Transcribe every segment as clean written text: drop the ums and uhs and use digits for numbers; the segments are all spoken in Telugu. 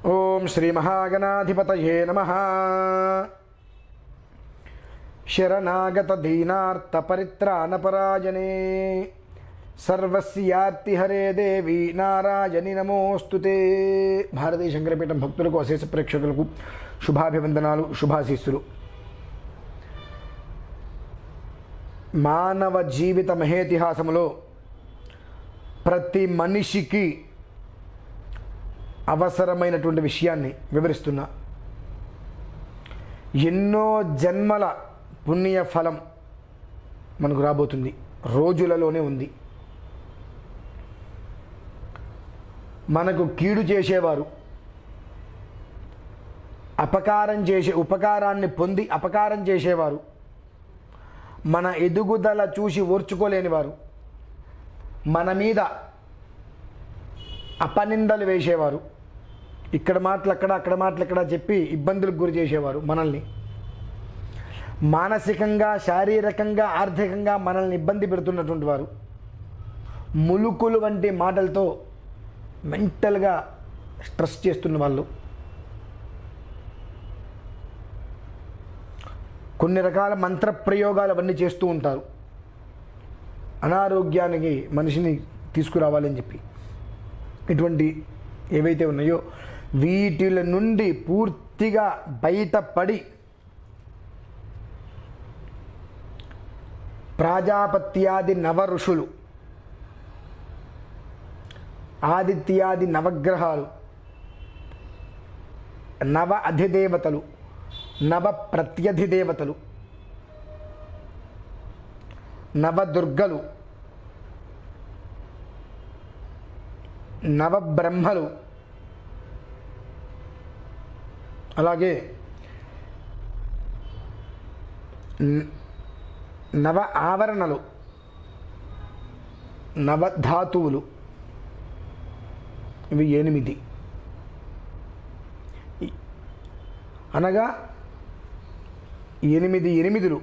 ఓం శ్రీ మహాగణాధిపతయే నమః. శరణాగత దీనార్త పరిత్రాణపరాయణే సర్వస్యార్తి హరే దేవి నారాయణి నమోస్తుతే. భారతీయ శంకరపీఠం భక్తులకు, అశేష ప్రేక్షకులకు శుభాభివందనాలు, శుభాశీస్సులు. మానవ జీవిత మహేతిహాసములో ప్రతి మనిషికి అవసరమైనటువంటి విషయాన్ని వివరిస్తున్నా. ఎన్నో జన్మల పుణ్య ఫలం మనకు రాబోతుంది, రోజులలోనే ఉంది. మనకు కీడు చేసేవారు, ఉపకారాన్ని పొంది అపకారం చేసేవారు, మన ఎదుగుదల చూసి ఓర్చుకోలేని వారు, మన మీద అపనిందలు వేసేవారు, ఇక్కడ మాటలు అక్కడ, అక్కడ మాటలు ఇక్కడ చెప్పి ఇబ్బందులకు గురి చేసేవారు, మనల్ని మానసికంగా, శారీరకంగా, ఆర్థికంగా మనల్ని ఇబ్బంది పెడుతున్నటువంటి వారు, ములుకులు వంటి మాటలతో మెంటల్గా స్ట్రెస్ చేస్తున్న వాళ్ళు, కొన్ని రకాల మంత్ర ప్రయోగాలు అవన్నీ చేస్తూ ఉంటారు అనారోగ్యానికి మనిషిని తీసుకురావాలని చెప్పి. ఇటువంటి ఏవైతే ఉన్నాయో వీటిల నుండి పూర్తిగా బయటపడి ప్రాజాపత్యాది నవ ఋషులు, ఆదిత్యాది నవగ్రహాలు, నవ అధిదేవతలు, నవ ప్రత్యధిదేవతలు, నవదుర్గలు, నవబ్రహ్మలు, అలాగే నవ ఆవరణలు, నవధాతువులు, ఇవి 8. అనగా 8 8లు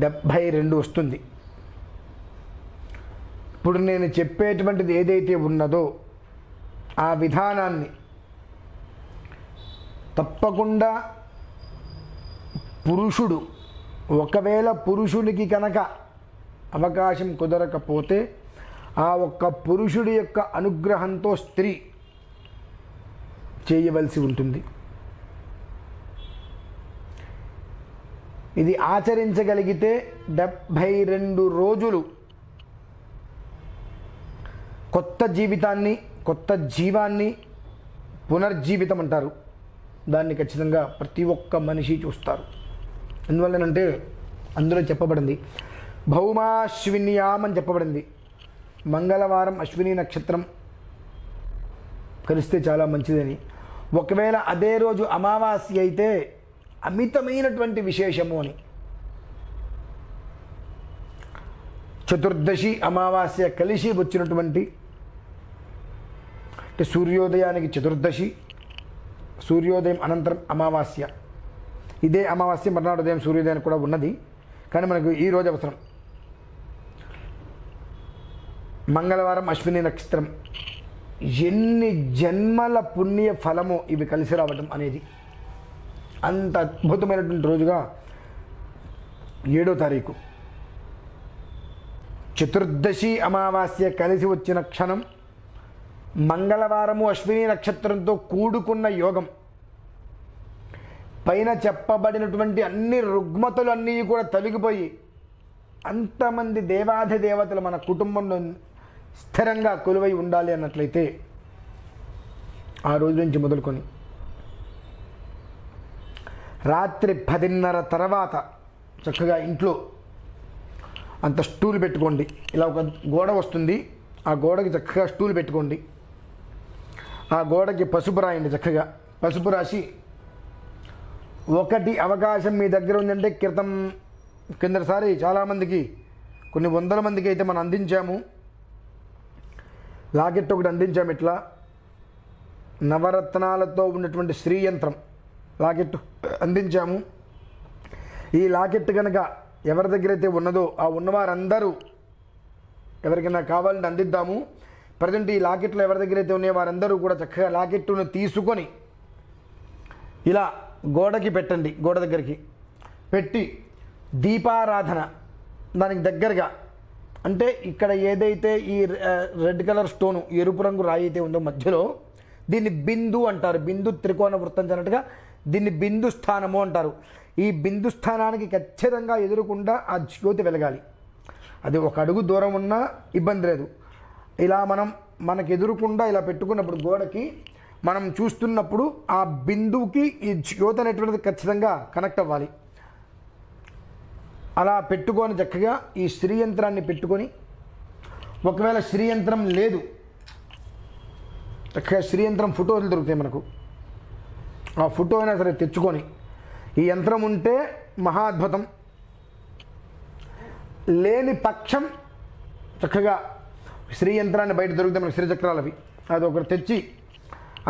72 వస్తుంది. ఇప్పుడు నేను చెప్పేటువంటిది ఏదైతే ఉన్నదో ఆ విధానాన్ని తప్పకుండా పురుషుడు, ఒకవేళ పురుషునికి కనుక అవకాశం కుదరకపోతే ఆ ఒక్క పురుషుడి యొక్క అనుగ్రహంతో స్త్రీ చేయవలసి ఉంటుంది. ఇది ఆచరించగలిగితే 72 రోజులు కొత్త జీవితాన్ని, కొత్త జీవాన్ని, పునర్జీవితం అంటారు దాన్ని, ఖచ్చితంగా ప్రతి ఒక్క మనిషి చూస్తారు. ఎందువల్లనంటే అందులో చెప్పబడింది భౌమాశ్విన్యాం అని చెప్పబడింది. మంగళవారం అశ్విని నక్షత్రం కలిస్తే చాలా మంచిదని. ఒకవేళ అదే రోజు అమావాస్య అయితే అమితమైనటువంటి విశేషము అని. చతుర్దశి అమావాస్య కలిసి వచ్చినటువంటి, అంటే సూర్యోదయానికి చతుర్దశి, సూర్యోదయం అనంతరం అమావాస్య. ఇదే అమావాస్య మర్నాడు ఉదయం సూర్యోదయానికి కూడా ఉన్నది, కానీ మనకు ఈరోజు అవసరం. మంగళవారం అశ్విని నక్షత్రం, ఎన్ని జన్మల పుణ్య ఫలమో ఇవి కలిసి రావడం అనేది. అంత అద్భుతమైనటువంటి రోజుగా 7వ తారీఖు చతుర్దశి అమావాస్య కలిసి వచ్చిన క్షణం, మంగళవారము అశ్విని నక్షత్రంతో కూడుకున్న యోగం, పైన చెప్పబడినటువంటి అన్ని రుగ్మతలు అన్నీ కూడా తొలగిపోయి అంతమంది దేవాధిదేవతలు మన కుటుంబంలో స్థిరంగా కొలువై ఉండాలి అన్నట్లయితే ఆ రోజు నుంచి మొదలుకొని రాత్రి 10:30 తర్వాత చక్కగా ఇంట్లో అంత స్టూల్ పెట్టుకోండి. ఇలా ఒక గోడ వస్తుంది, ఆ గోడకి చక్కగా స్టూల్ పెట్టుకోండి. ఆ గోడకి పసుపు రాయండి. చక్కగా పసుపు రాసి, ఒకటి అవకాశం మీ దగ్గర ఉందంటే, కిందసారి చాలామందికి, కొన్ని 100 మందికి అయితే మనం అందించాము, లాకెట్ ఒకటి అందించాము. ఇట్లా నవరత్నాలతో ఉన్నటువంటి శ్రీయంత్రం లాకెట్ అందించాము. ఈ లాకెట్ కనుక ఎవరి దగ్గర అయితే ఉన్నదో ఆ ఉన్నవారందరూ ఎవరికైనా కావాలని అందిద్దాము. ప్రజెంట్ ఈ లాకెట్లు ఎవరి దగ్గర అయితే ఉన్నాయో వారందరూ కూడా చక్కగా లాకెట్టును తీసుకొని ఇలా గోడకి పెట్టండి. గోడ దగ్గరికి పెట్టి దీపారాధన దానికి దగ్గరగా, అంటే ఇక్కడ ఏదైతే ఈ రెడ్ కలర్ స్టోను ఎరుపు రంగు రాయి అయితే ఉందో మధ్యలో, దీన్ని బిందు అంటారు. బిందు త్రికోణ వృత్తం అన్నట్టుగా దీన్ని బిందు స్థానము అంటారు. ఈ బిందు స్థానానికి ఖచ్చితంగా ఎదురుకుండా ఆ జ్యోతి వెలగాలి. అది ఒక అడుగు దూరం ఉన్నా ఇబ్బంది లేదు. ఇలా మనకు ఎదురుకుండా ఇలా పెట్టుకున్నప్పుడు గోడకి మనం చూస్తున్నప్పుడు ఆ బిందువుకి ఈ జ్యోతి అనేటువంటిది ఖచ్చితంగా కనెక్ట్ అవ్వాలి. అలా పెట్టుకొని చక్కగా ఈ శ్రీయంత్రాన్ని పెట్టుకొని, ఒకవేళ శ్రీయంత్రం లేదు, చక్కగా శ్రీయంత్రం ఫోటోలు దొరుకుతాయి మనకు, ఆ ఫోటో అయినా సరే తెచ్చుకొని, ఈ యంత్రం ఉంటే మహా అద్భుతం. లేని పక్షం చక్కగా శ్రీయంత్రాన్ని బయట దొరుకుతాయి మనకు, శ్రీచక్రాలవి, అది ఒకటి తెచ్చి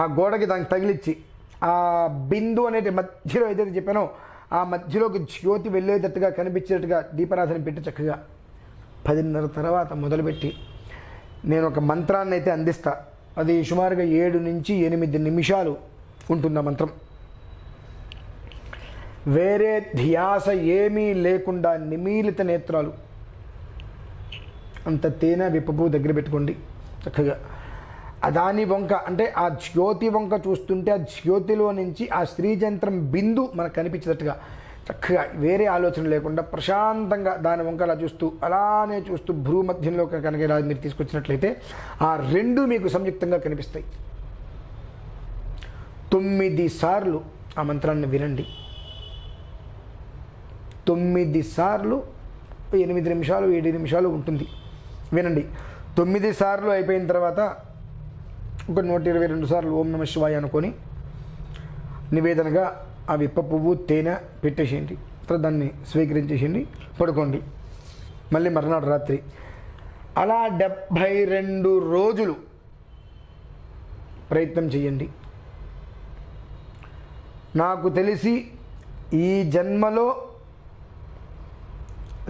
ఆ గోడకి దానికి తగిలిచ్చి, ఆ బిందు అనేది మధ్యలో ఏదైతే చెప్పానో ఆ మధ్యలోకి జ్యోతి వెళ్ళేటట్టుగా కనిపించేట్టుగా దీపారాధన పెట్టి చక్కగా 10:30 తర్వాత మొదలుపెట్టి నేను ఒక మంత్రాన్ని అయితే అందిస్తా. అది సుమారుగా 7 నుంచి 8 నిమిషాలు ఉంటుంది ఆ మంత్రం. వేరే ధ్యాస ఏమీ లేకుండా నిమీలిత నేత్రాలు, అంత తేనె విప్పపు దగ్గర పెట్టుకోండి చక్కగా. దాని వంక, అంటే ఆ జ్యోతి వంక చూస్తుంటే ఆ జ్యోతిలో నుంచి ఆ శ్రీయంత్రం బిందు మనకు కనిపించేటట్టుగా చక్కగా వేరే ఆలోచన లేకుండా ప్రశాంతంగా దాని వంక అలా చూస్తూ, అలానే చూస్తూ భ్రూ మధ్యంలో కనుక ఇలా మీరు తీసుకొచ్చినట్లయితే ఆ రెండు మీకు సంయుక్తంగా కనిపిస్తాయి. 9 సార్లు ఆ మంత్రాన్ని వినండి. 9 సార్లు 8 నిమిషాలు 7 నిమిషాలు ఉంటుంది, వినండి. 9 సార్లు అయిపోయిన తర్వాత ఒక 122 సార్లు ఓం నమః శివాయ అనుకొని నివేదనగా ఆ విప్ప పువ్వు తేనె పెట్టేసేయండి. తర్వాత దాన్ని స్వీకరించేసేయండి, పడుకోండి. మళ్ళీ మర్నాడు రాత్రి అలా 72 రోజులు ప్రయత్నం చేయండి. నాకు తెలిసి ఈ జన్మలో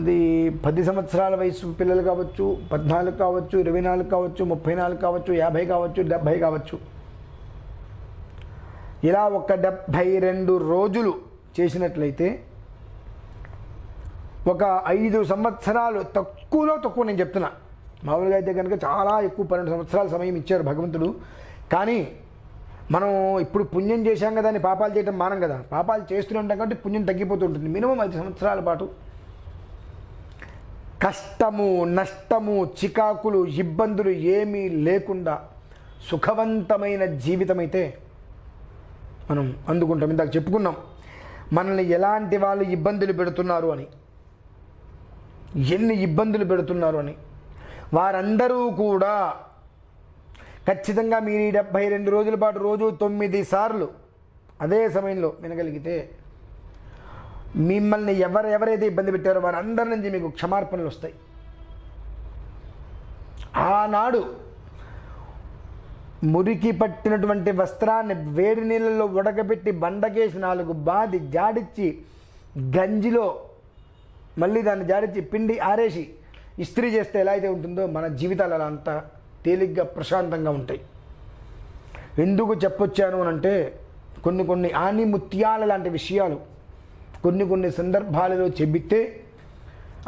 అది 10 సంవత్సరాల వయసు పిల్లలు కావచ్చు, 14 కావచ్చు, 24 కావచ్చు, 34 కావచ్చు, 50 కావచ్చు, 70 కావచ్చు, ఇలా ఒక 72 రోజులు చేసినట్లయితే ఒక 5 సంవత్సరాలు తక్కువలో తక్కువ, నేను చెప్తున్నా. మామూలుగా అయితే కనుక చాలా ఎక్కువ 12 సంవత్సరాల సమయం ఇచ్చారు భగవంతుడు. కానీ మనం ఇప్పుడు పుణ్యం చేశాం కదా అని పాపాలు చేయడం మానం కదా. పాపాలు చేస్తూనే ఉంటాం కాబట్టి పుణ్యం తగ్గిపోతూ ఉంటుంది. మినిమం 5 సంవత్సరాల పాటు కష్టము, నష్టము, చికాకులు, ఇబ్బందులు ఏమీ లేకుండా సుఖవంతమైన జీవితం అయితే మనం అందుకుంటాం. ఇందాక చెప్పుకున్నాం మనల్ని ఎలాంటి వాళ్ళు ఇబ్బందులు పెడుతున్నారు అని, ఎన్ని ఇబ్బందులు పెడుతున్నారు అని. వారందరూ కూడా ఖచ్చితంగా మీరు ఈ 72 రోజుల పాటు రోజు 9 సార్లు అదే సమయంలో వినగలిగితే మిమ్మల్ని ఎవరైతే ఇబ్బంది పెట్టారో వారందరి నుంచి మీకు క్షమార్పణలు వస్తాయి. ఆనాడు మురికి పట్టినటువంటి వస్త్రాన్ని వేడి నీళ్ళలో ఉడకబెట్టి బండకేసి 4 బాది జాడిచ్చి గంజిలో మళ్ళీ దాన్ని జాడిచ్చి పిండి ఆరేసి ఇస్త్రీ చేస్తే ఎలా అయితే ఉంటుందో మన జీవితాలు అలా అంత తేలిగ్గా ప్రశాంతంగా ఉంటాయి. ఎందుకు చెప్పొచ్చాను అంటే కొన్ని ఆనిముత్యాల లాంటి విషయాలు కొన్ని సందర్భాలలో చెబితే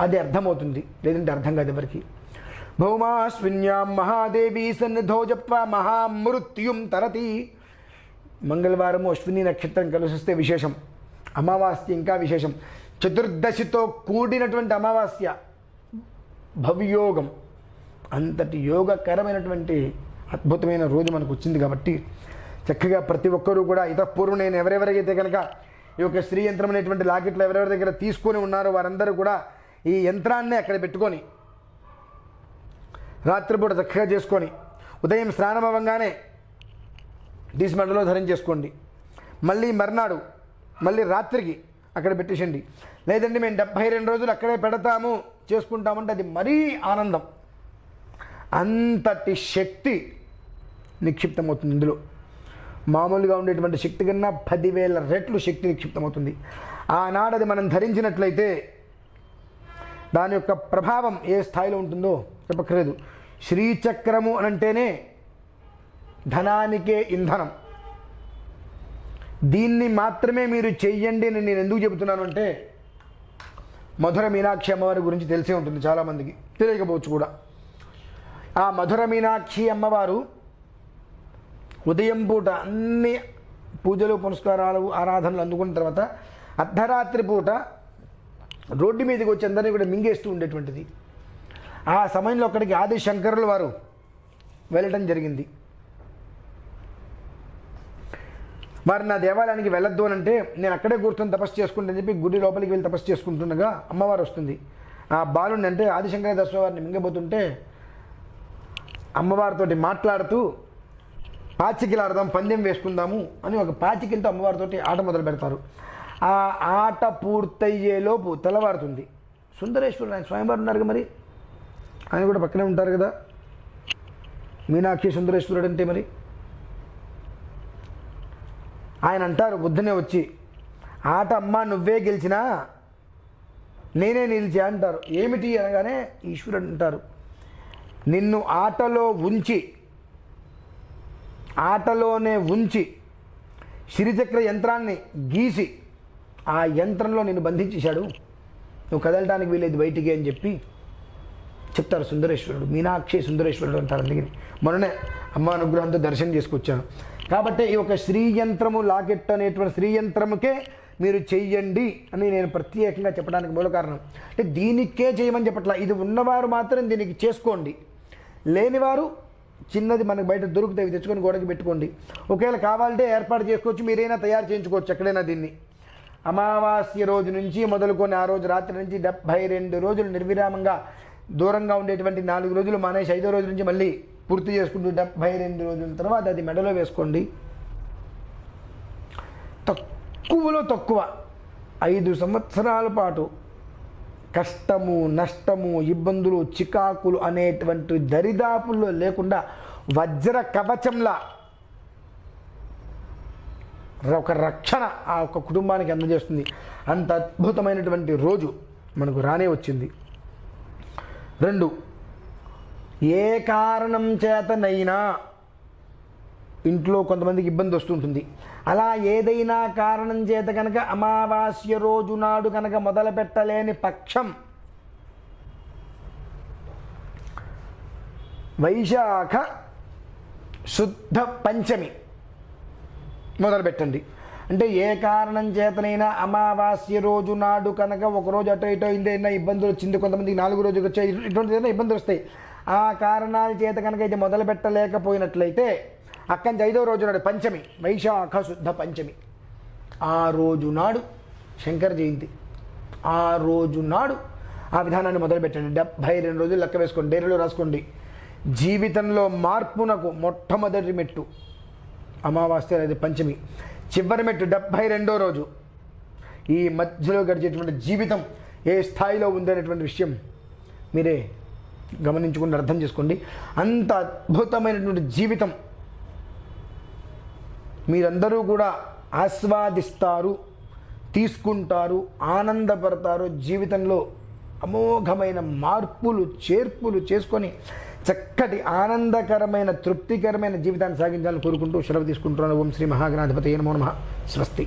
అది అర్థమవుతుంది, లేదంటే అర్థం కాదు ఎవరికి. భౌమాశ్విన్యాం మహాదేవి సన్నిధో జప్వా మహామృత్యుం తరతి. మంగళవారము అశ్విని నక్షత్రం కలిసి వస్తే విశేషం, అమావాస్య ఇంకా విశేషం. చతుర్దశితో కూడినటువంటి అమావాస్య భవ్యోగం, అంతటి యోగకరమైనటువంటి అద్భుతమైన రోజు మనకు వచ్చింది. కాబట్టి చక్కగా ప్రతి ఒక్కరూ కూడా ఇతపూర్వం నేను ఎవరెవరైతే కనుక ఈ యొక్క శ్రీ యంత్రం అనేటువంటి లాకెట్లు ఎవరెవరి దగ్గర తీసుకొని ఉన్నారో వారందరూ కూడా ఈ యంత్రాన్ని అక్కడ పెట్టుకొని రాత్రిపూట చక్కగా చేసుకొని ఉదయం స్నానం అవ్వగానే తీసి మెడలో ధరించేసుకోండి. మళ్ళీ మర్నాడు మళ్ళీ రాత్రికి అక్కడ పెట్టేసండి. లేదంటే మేము 72 రోజులు అక్కడే పెడతాము చేసుకుంటామంటే అది మరీ ఆనందం. అంతటి శక్తి నిక్షిప్తమవుతుంది ఇందులో. మామూలుగా ఉండేటువంటి శక్తి కన్నా 10,000 రెట్లు శక్తి నిక్షిప్తమవుతుంది. ఆనాడు అది మనం ధరించినట్లయితే దాని యొక్క ప్రభావం ఏ స్థాయిలో ఉంటుందో చెప్పక్కర్లేదు. శ్రీచక్రము అని అంటేనే ధనానికే ఇంధనం. దీన్ని మాత్రమే మీరు చెయ్యండి అని నేను ఎందుకు చెబుతున్నాను అంటే, మధుర మీనాక్షి అమ్మవారి గురించి తెలిసే ఉంటుంది చాలామందికి, తెలియకపోవచ్చు కూడా. ఆ మధుర మీనాక్షి అమ్మవారు ఉదయం పూట అన్ని పూజలు పునస్కారాలు ఆరాధనలు అందుకున్న తర్వాత అర్ధరాత్రి పూట రోడ్డు మీదకి వచ్చి అందరినీ కూడా మింగేస్తూ ఉండేటువంటిది. ఆ సమయంలో అక్కడికి ఆది శంకరుల వారు వెళ్ళటం జరిగింది. వారు నా దేవాలయానికి వెళ్ళొద్దు అని అంటే, నేను అక్కడే కూర్చొని తపస్సు చేసుకుంటానని చెప్పి గుడి లోపలికి వెళ్ళి తపస్సు చేసుకుంటుండగా అమ్మవారు వస్తుంది. ఆ బాలుని అంటే ఆదిశంకర దర్శన వారిని మింగబోతుంటే అమ్మవారితోటి మాట్లాడుతూ పాచికలాడదాం, పందెం వేసుకుందాము అని ఒక పాచికలతో అమ్మవారితోటి ఆట మొదలు పెడతారు. ఆ ఆట పూర్తయ్యేలోపు తెల్లవారుతుంది. సుందరేశ్వరుడు ఆయన స్వయంవారు ఉన్నారు మరి, ఆయన కూడా పక్కనే ఉంటారు కదా. మీనాక్షి సుందరేశ్వరుడు అంటే మరి ఆయన అంటారు బుద్ధనే వచ్చి, ఆట అమ్మ నువ్వే గెలిచినా నేనే నిలిచా అంటారు. ఏమిటి అనగానే ఈశ్వరుడు అంటారు, నిన్ను ఆటలోనే ఉంచి శ్రీచక్ర యంత్రాన్ని గీసి ఆ యంత్రంలో నిన్ను బంధించేశాడు, నువ్వు కదలటానికి వీలేదు బయటికి అని చెప్పి చెప్తారు సుందరేశ్వరుడు. మీనాక్షి సుందరేశ్వరుడు అంటారు. అందుకని మొన్ననే అమ్మ అనుగ్రహంతో దర్శనం చేసుకొచ్చాను. కాబట్టి ఈ ఒక శ్రీయంత్రము లాకెట్ అనేటువంటి శ్రీయంత్రముకే మీరు చెయ్యండి అని నేను ప్రత్యేకంగా చెప్పడానికి మూల కారణం. అంటే దీనికే చేయమని చెప్పట్లా, ఇది ఉన్నవారు మాత్రం దీనికి చేసుకోండి, లేనివారు చిన్నది మనకు బయట దొరుకుతాయి తెచ్చుకొని గోడకి పెట్టుకోండి. ఒకవేళ కావాలంటే ఏర్పాటు చేసుకోవచ్చు, మీరైనా తయారు చేయించుకోవచ్చు ఎక్కడైనా. దీన్ని అమావాస్య రోజు నుంచి మొదలుకొని ఆ రోజు రాత్రి నుంచి 72 రోజులు నిర్విరామంగా దూరంగా ఉండేటువంటి 4 రోజులు మానేసి 5వ రోజు నుంచి మళ్ళీ పూర్తి చేసుకుంటూ 72 రోజుల తర్వాత అది మెడలో వేసుకోండి. తక్కువలో తక్కువ 5 సంవత్సరాల పాటు కష్టము, నష్టము, ఇబ్బందులు, చికాకులు అనేటువంటి దరిదాపుల్లో లేకుండా వజ్ర కవచంలా ఒక రక్షణ ఆ ఒక కుటుంబానికి అందజేస్తుంది. అంత అద్భుతమైనటువంటి రోజు మనకు రానే వచ్చింది. 2, ఏ కారణం చేతనైనా ఇంట్లో కొంతమందికి ఇబ్బంది వస్తుంటుంది. అలా ఏదైనా కారణం చేత కనుక అమావాస్య రోజు నాడు కనుక మొదలు పెట్టలేని పక్షం వైశాఖ శుద్ధ పంచమి మొదలుపెట్టండి. అంటే ఏ కారణం చేతనైనా అమావాస్య రోజు నాడు కనుక ఒకరోజు అటో ఇటో ఏదైనా ఇబ్బందులు వచ్చింది, కొంతమందికి 4 రోజుకి వచ్చాయి, ఇటువంటి ఏదైనా ఇబ్బందులు వస్తాయి. ఆ కారణాల చేత కనుక ఇది మొదలు పెట్టలేకపోయినట్లయితే అక్కడి నుంచి 5వ రోజు నాడు పంచమి, వైశాఖ శుద్ధ పంచమి, ఆ రోజు నాడు శంకర జయంతి, ఆ రోజు నాడు ఆ విధానాన్ని మొదలుపెట్టండి. 72 రోజులు లెక్క వేసుకోండి, డైరీలో రాసుకోండి. జీవితంలో మార్పునకు మొట్టమొదటి మెట్టు అమావాస్య అనేది పంచమి, చివరి మెట్టు 72వ రోజు. ఈ మధ్యలో గడిచేటువంటి జీవితం ఏ స్థాయిలో ఉందనేటువంటి విషయం మీరే గమనించుకుని అర్థం చేసుకోండి. అంత అద్భుతమైనటువంటి జీవితం మీరందరూ కూడా ఆస్వాదిస్తారు, తీసుకుంటారు, ఆనందపడతారు. జీవితంలో అమోఘమైన మార్పులు చేర్పులు చేసుకొని చక్కటి ఆనందకరమైన తృప్తికరమైన జీవితాన్ని సాగించాలని కోరుకుంటూ సెలవు తీసుకుంటున్నాను. ఓం శ్రీ మహాగణాధిపతయే నమో నమః. స్వస్తి.